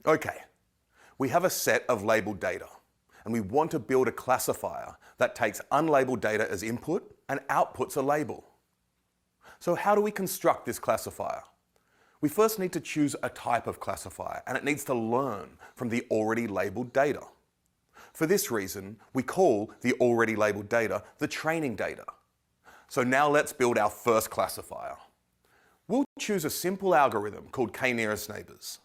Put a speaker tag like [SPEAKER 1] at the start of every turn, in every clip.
[SPEAKER 1] Okay, we have a set of labeled data, and we want to build a classifier that takes unlabeled data as input and outputs a label. So how do we construct this classifier? We first need to choose a type of classifier, and it needs to learn from the already labeled data. For this reason, we call the already labeled data the training data. So now let's build our first classifier. We'll choose a simple algorithm called KNearest Neighbors.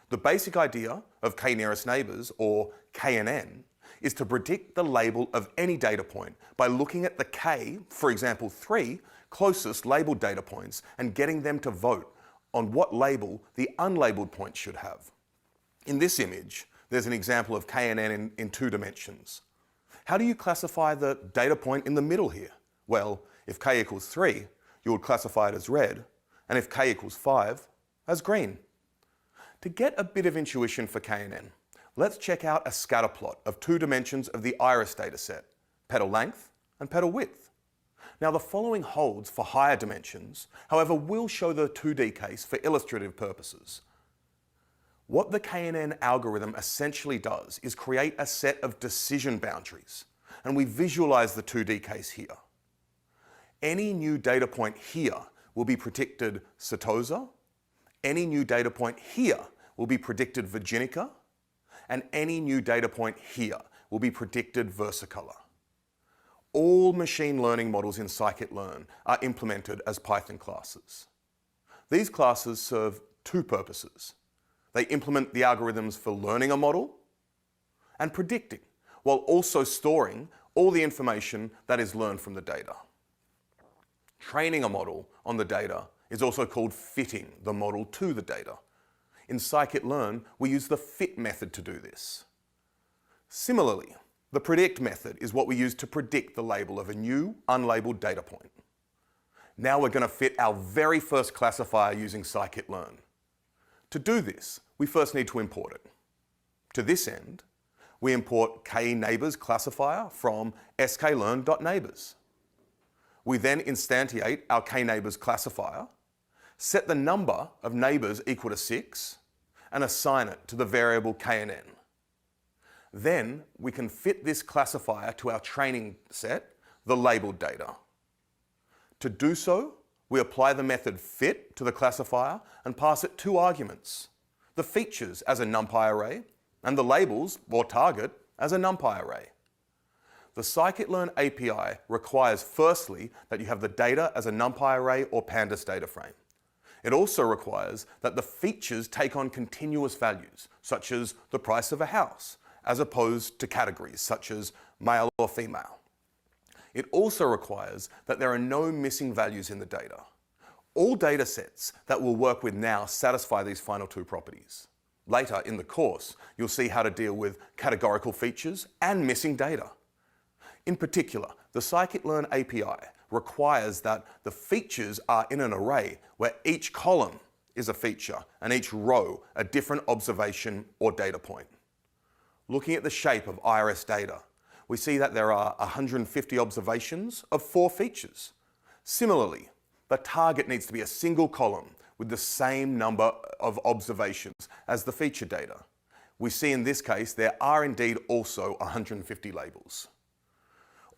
[SPEAKER 1] The basic idea of KNearest Neighbors, or KNN, is to predict the label of any data point by looking at the K, for example 3, closest labeled data points and getting them to vote on what label the unlabeled point should have. In this image, there's an example of KNN in 2 dimensions. How do you classify the data point in the middle here? Well, if K equals 3, you would classify it as red, and if K equals 5, as green. To get a bit of intuition for KNN, let's check out a scatter plot of 2 dimensions of the iris dataset, petal length and petal width. Now the following holds for higher dimensions, however we'll show the 2D case for illustrative purposes. What the KNN algorithm essentially does is create a set of decision boundaries, and we visualize the 2D case here. Any new data point here will be predicted setosa, any new data point here will be predicted virginica, and any new data point here will be predicted versicolor. All machine learning models in scikit-learn are implemented as Python classes. These classes serve 2 purposes. They implement the algorithms for learning a model and predicting, while also storing all the information that is learned from the data. Training a model on the data is also called fitting the model to the data. In scikit-learn, we use the fit method to do this. Similarly, the predict method is what we use to predict the label of a new unlabeled data point. Now we're going to fit our very first classifier using scikit-learn. To do this, we first need to import it. To this end, we import KNeightors classifier from sklearn.neighbors. We then instantiate our KNeightors classifier, set the number of neighbors equal to 6, and assign it to the variable KNN. Then we can fit this classifier to our training set, the labeled data. To do so, we apply the method fit to the classifier and pass it 2 arguments, the features as a numpy array and the labels, or target, as a numpy array. The scikit-learn API requires firstly that you have the data as a numpy array or pandas data frame. It also requires that the features take on continuous values, such as the price of a house, as opposed to categories such as male or female. It also requires that there are no missing values in the data. All data sets that we'll work with now satisfy these final 2 properties. Later in the course, you'll see how to deal with categorical features and missing data. In particular, the scikit-learn API requires that the features are in an array where each column is a feature and each row a different observation or data point. Looking at the shape of iris data, we see that there are 150 observations of 4 features. Similarly, the target needs to be a single column with the same number of observations as the feature data. We see in this case there are indeed also 150 labels.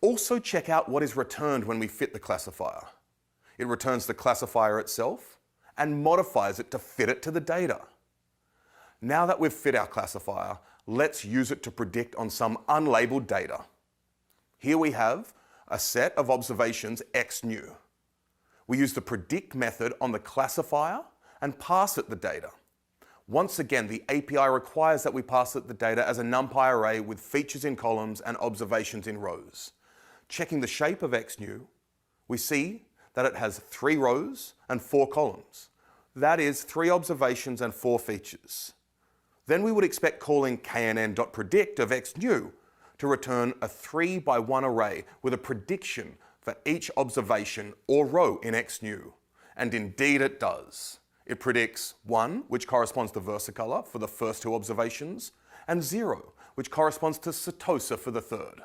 [SPEAKER 1] Also check out what is returned when we fit the classifier. It returns the classifier itself and modifies it to fit it to the data. Now that we've fit our classifier, let's use it to predict on some unlabeled data. Here we have a set of observations x new. We use the predict method on the classifier and pass it the data. Once again, the API requires that we pass it the data as a numpy array with features in columns and observations in rows. Checking the shape of x new, we see that it has 3 rows and 4 columns. That is 3 observations and 4 features. Then we would expect calling knn.predict of x new to return a 3 by 1 array with a prediction for each observation or row in x new. And indeed it does. It predicts 1, which corresponds to versicolor for the first 2 observations, and 0, which corresponds to setosa for the third.